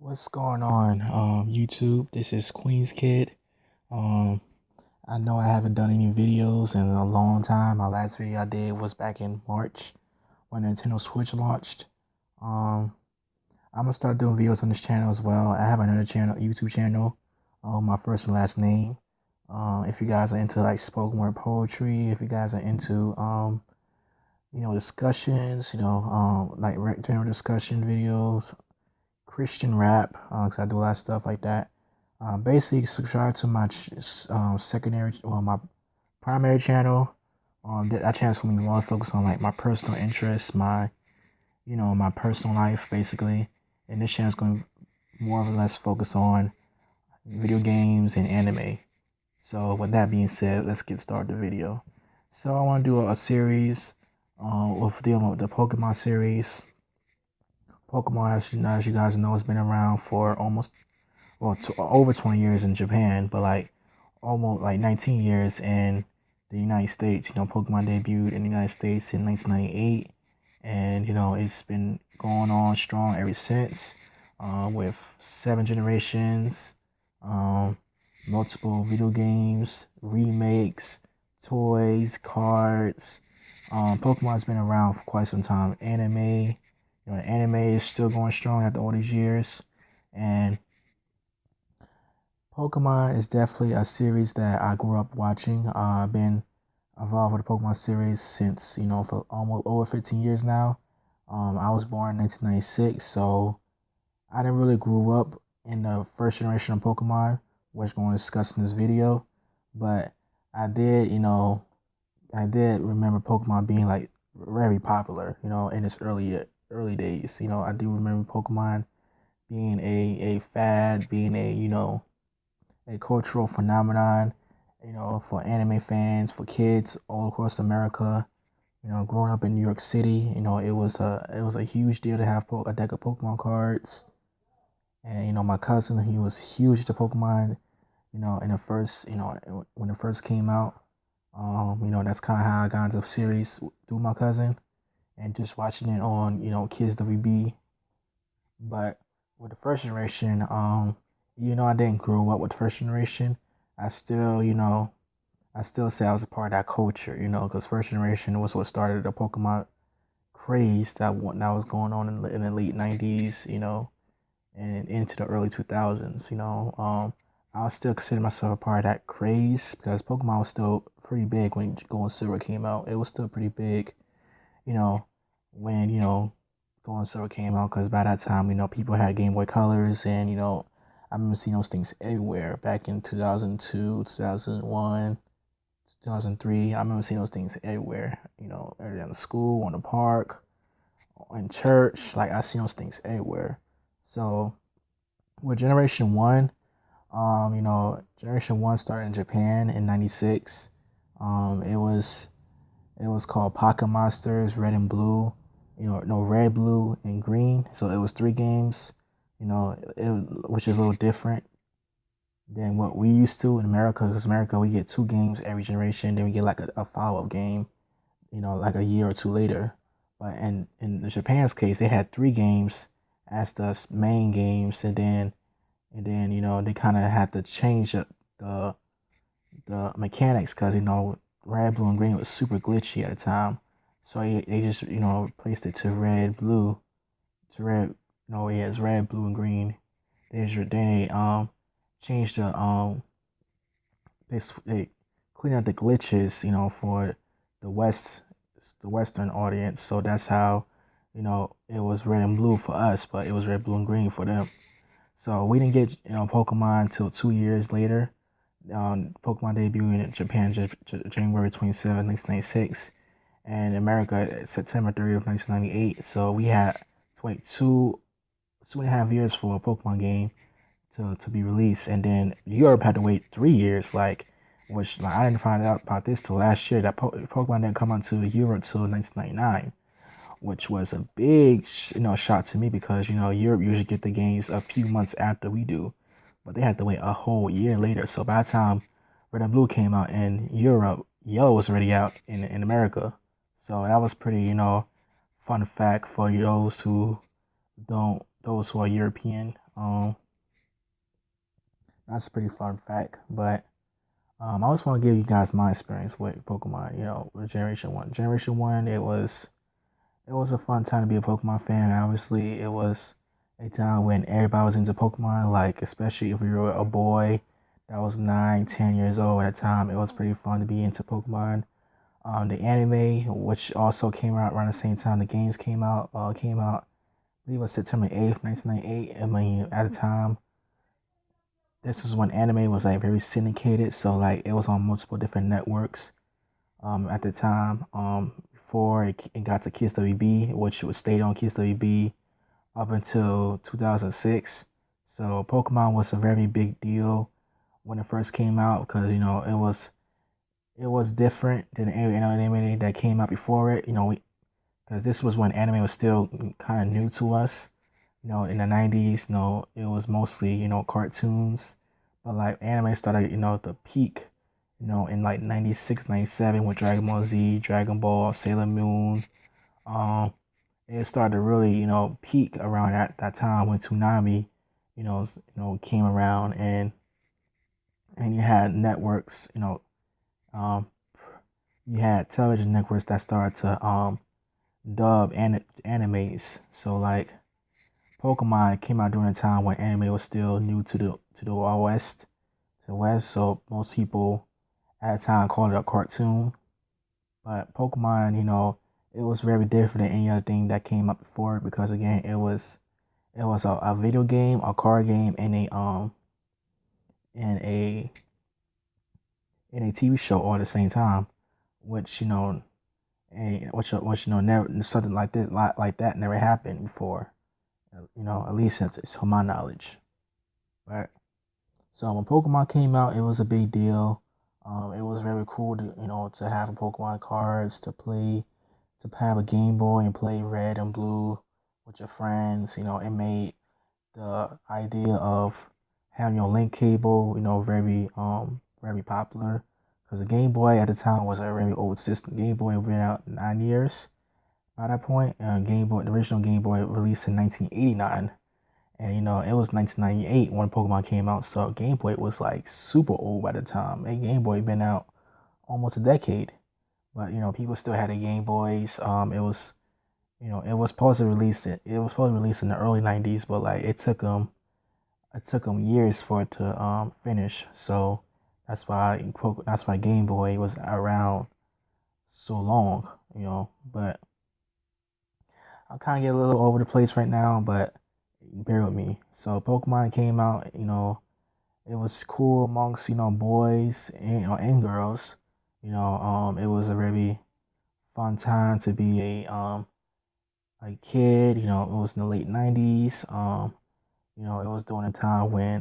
What's going on, YouTube? This is Queen's Kid. Um, I know I haven't done any videos in a long time. My last video I did was back in March when Nintendo Switch launched. Um, I'm gonna start doing videos on this channel as well. I have another channel, YouTube channel, my first and last name. If you guys are into like spoken word poetry, if you guys are into discussions, like general discussion videos, Christian rap, because I do a lot of stuff like that. Basically, subscribe to my my primary channel. That channel's gonna be more focused on like my personal interests, my personal life, basically. And this channel's gonna be more or less focus on video games and anime. So, with that being said, let's get started the video. So, I want to do a series, with dealing with the Pokemon series. Pokemon, as you guys know, has been around for over 20 years in Japan, but like almost like 19 years in the United States. Pokemon debuted in the United States in 1998, and it's been going on strong ever since, with 7 generations, um, multiple video games, remakes, toys, cards. Pokemon's been around for quite some time. Anime is still going strong after all these years, and Pokemon is definitely a series that I grew up watching. I've been involved with the Pokemon series since, for almost over 15 years now. I was born in 1996, so I didn't really grew up in the first generation of Pokemon, which we're going to discuss in this video. But I did, I did remember Pokemon being like very popular, in its early days. I do remember Pokemon being a fad, being a cultural phenomenon, for anime fans, for kids all across America. Growing up in New York City, it was a huge deal to have a deck of Pokemon cards. And my cousin, he was huge into Pokemon. In the first, when it first came out. That's kind of how I got into the series through my cousin and just watching it on, Kids WB. But with the first generation, I didn't grow up with the first generation. I still, I still say I was a part of that culture, because first generation was what started the Pokemon craze that was going on in the late 90s, and into the early 2000s, I would still consider myself a part of that craze because Pokemon was still pretty big when Gold and Silver came out. It was still pretty big, you know, when, Gold and Silver came out, because by that time, people had Game Boy Colors, and, I remember seeing those things everywhere back in 2002, 2001, 2003. I remember seeing those things everywhere, every day in the school, on the park, in church. Like, I seen those things everywhere. So, with Generation 1, Generation 1 started in Japan in 96. It was called Pocket Monsters Red and Blue, no, Red, Blue, and Green. So it was 3 games, which is a little different than what we used to in America. Because America, we get 2 games every generation, then we get like a follow-up game, like a year or two later. But in Japan's case, they had 3 games as the main games, and then they kind of had to change the the mechanics because red, blue, and green was super glitchy at the time. So they just replaced it to red, blue, to red. No, yeah, it's red, blue, and green. Then they changed they cleaned out the glitches, for the Western audience. So that's how it was red and blue for us, but it was red, blue, and green for them. So we didn't get Pokemon until 2 years later. Pokemon debuted in Japan January 27, 1996, and America September 30th, 1998. So we had to wait two and a half years for a Pokemon game to be released, and then Europe had to wait 3 years. Which I didn't find out about this till last year. That Pokemon didn't come out to Europe till 1999, which was a big shock to me because Europe usually get the games a few months after we do, but they had to wait a whole year later. So by the time Red and Blue came out in Europe, Yellow was already out in America. So that was pretty fun fact for those who are European. Um, that's a pretty fun fact. But I just want to give you guys my experience with Pokemon. With Generation One. Generation One, it was a fun time to be a Pokemon fan. Obviously, it was a time when everybody was into Pokemon. Like, especially if you were a boy that was 9, 10 years old at the time, it was pretty fun to be into Pokemon. The anime, which also came out around the same time the games came out. I believe it was September 8th, 1998. I mean, at the time, this was when anime was like very syndicated, so like it was on multiple different networks. At the time, before it got to Kiss WB, which was stayed on Kiss WB up until 2006. So Pokemon was a very big deal when it first came out because it was different than every other anime that came out before it. Because this was when anime was still kind of new to us. In the 90s, it was mostly, cartoons. But like anime started, the peak, in like 96, 97 with Dragon Ball Z, Dragon Ball, Sailor Moon. Um, it started to really, peak around that time when Toonami, came around and you had networks, um, you had television networks that started to dub animes. So like Pokemon came out during a time when anime was still new to the West, So most people at the time called it a cartoon. But Pokemon, it was very different than any other thing that came up before it because again, it was a video game, a card game, and a TV show all at the same time, which never something like this like that never happened before. At least since it's to my knowledge. Right. So when Pokemon came out, it was a big deal. It was very cool to have Pokemon cards to play, to have a Game Boy and play Red and Blue with your friends. It made the idea of having your link cable, very popular. Because the Game Boy at the time was a very old system. Game Boy had been out 9 years by that point. The original Game Boy released in 1989. And it was 1998 when Pokemon came out, so Game Boy was like super old by the time. A Game Boy been out almost a decade, but people still had a Game Boys. It was supposed to release in the early 90s, but like it took them years for it to finish. So that's why Game Boy was around so long. But I kind of get a little over the place right now, but bear with me. So Pokemon came out, it was cool amongst boys and girls. It was a very fun time to be a kid. It was in the late 90s. It was during a time when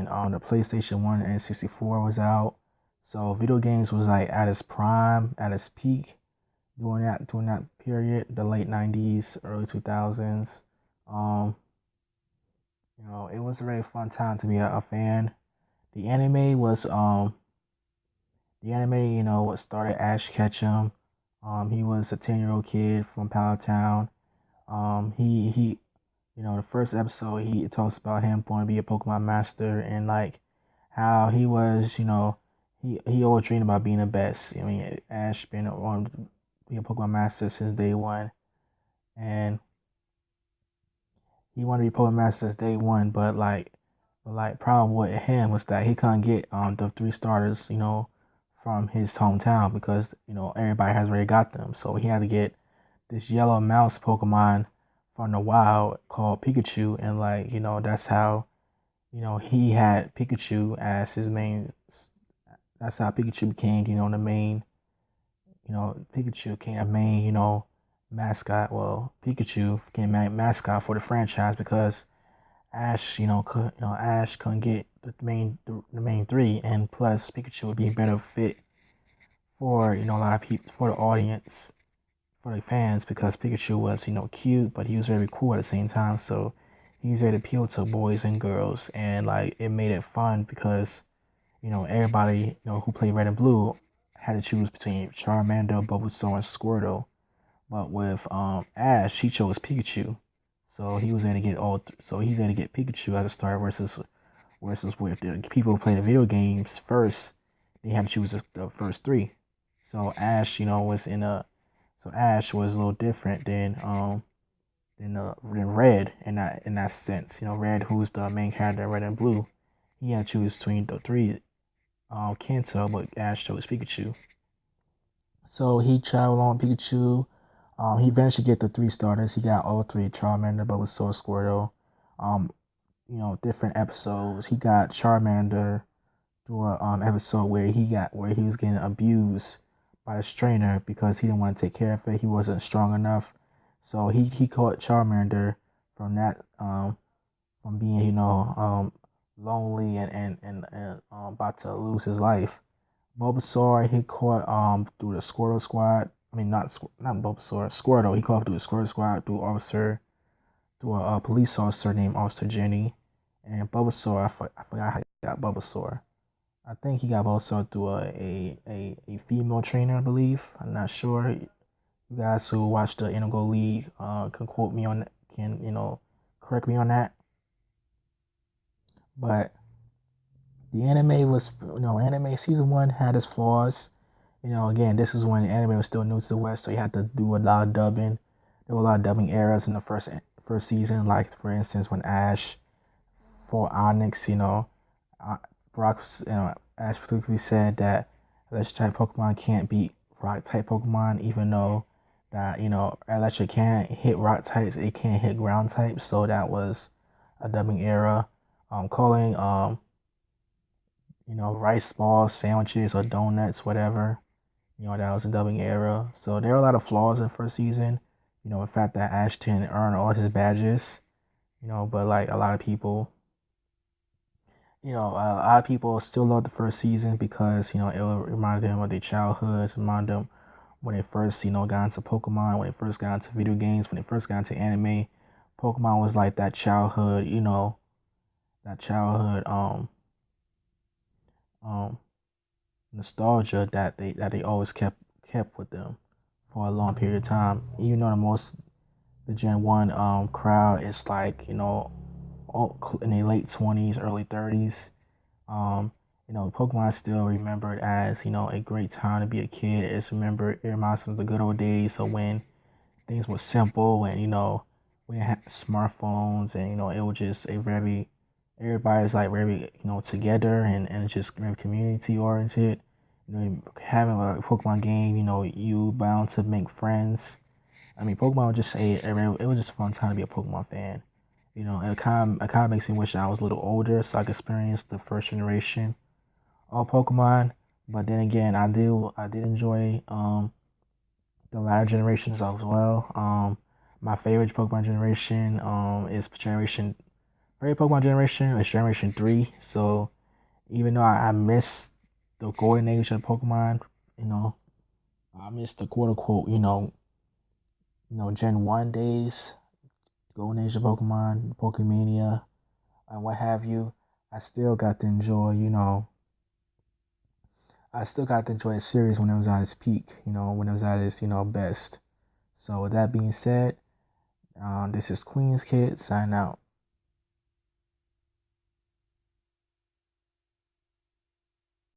the PlayStation 1 and 64 was out. So video games was like at its prime, at its peak during that period, the late 90s, early 2000s. Um, it was a very fun time to be a fan. The anime was what started Ash Ketchum. He was a 10-year-old kid from Powder Town. He the first episode he talks about him wanting to be a Pokemon master and like how he was, he always dreamed about being the best. I mean, Ash been on to be a Pokemon master since day one, and he wanted to be Pokemon master since day one. But problem with him was that he couldn't get the 3 starters, from his hometown because everybody has already got them. So he had to get this yellow mouse Pokemon from the wild called Pikachu, and that's how he had Pikachu as his main. That's how Pikachu became the main. Pikachu became a main mascot. Well, Pikachu became a mascot for the franchise because Ash couldn't get the main three, and plus Pikachu would be a better fit for a lot of people, for the audience, for the fans, because Pikachu was cute, but he was very cool at the same time. So he was very appeal to boys and girls, and like it made it fun because everybody who played Red and Blue had to choose between Charmander, Bulbasaur, and Squirtle. But with Ash, he chose Pikachu, so he was able to get so he's able to get Pikachu as a starter versus with the people who play the video games first, they had to choose the first three. So Ash, was in a so Ash was a little different than Red in that sense. Red, who's the main character, Red and Blue, he had to choose between the three Kanto, but Ash chose Pikachu. So he traveled on Pikachu. He eventually get the three starters. He got all three: Charmander, Bulbasaur, Squirtle. Um, different episodes. He got Charmander through a episode where he was getting abused by the trainer because he didn't want to take care of it. He wasn't strong enough, so he caught Charmander from that from being lonely and about to lose his life. Bulbasaur he caught through the Squirtle Squad. I mean not Bulbasaur, Squirtle. He caught through the Squirtle Squad through a police officer named Officer Jenny. And Bulbasaur, I forgot how he got Bulbasaur. I think he got Bulbasaur through a female trainer, I believe. I'm not sure. You guys who watch the Integral League can quote me on can correct me on that. But the anime was anime season one had its flaws. Again, this is when anime was still new to the West, so you had to do a lot of dubbing. There were a lot of dubbing errors in the first season, like for instance when Ash for Onyx, Brock, Ash particularly said that electric type Pokemon can't beat rock type Pokemon, even though that electric can't hit rock types, it can't hit ground types. So that was a dubbing error. Calling rice balls, sandwiches, or donuts, whatever. That was a dubbing error. So there are a lot of flaws in the first season. The fact that Ash didn't earn all his badges. But like a lot of people still love the first season because it reminded them of their childhoods, reminded them when they first got into Pokemon, when they first got into video games, when they first got into anime. Pokemon was like that childhood, that childhood um nostalgia that they always kept with them for a long period of time. Even though the Gen 1 crowd is like in their late 20s, early 30s. Um, Pokemon is still remembered as, a great time to be a kid. It reminds them of the good old days of when things were simple and, we didn't have smartphones and, it was just everybody's like very, together and just very community oriented. Having a Pokemon game, you bound to make friends. I mean, Pokemon was just it was just a fun time to be a Pokemon fan. It kind of makes me wish I was a little older so I could experience the first generation of Pokemon. But then again, I did enjoy the latter generations as well. My favorite Pokemon generation is Pokemon generation is Generation 3. So even though I miss the golden age of Pokemon, you know, I miss the quote unquote, Gen 1 days, golden age of Pokemon, Pokemania, and what have you. I still got to enjoy, the series when it was at its peak, when it was at its, best. So with that being said, this is Queen's Kid signing out.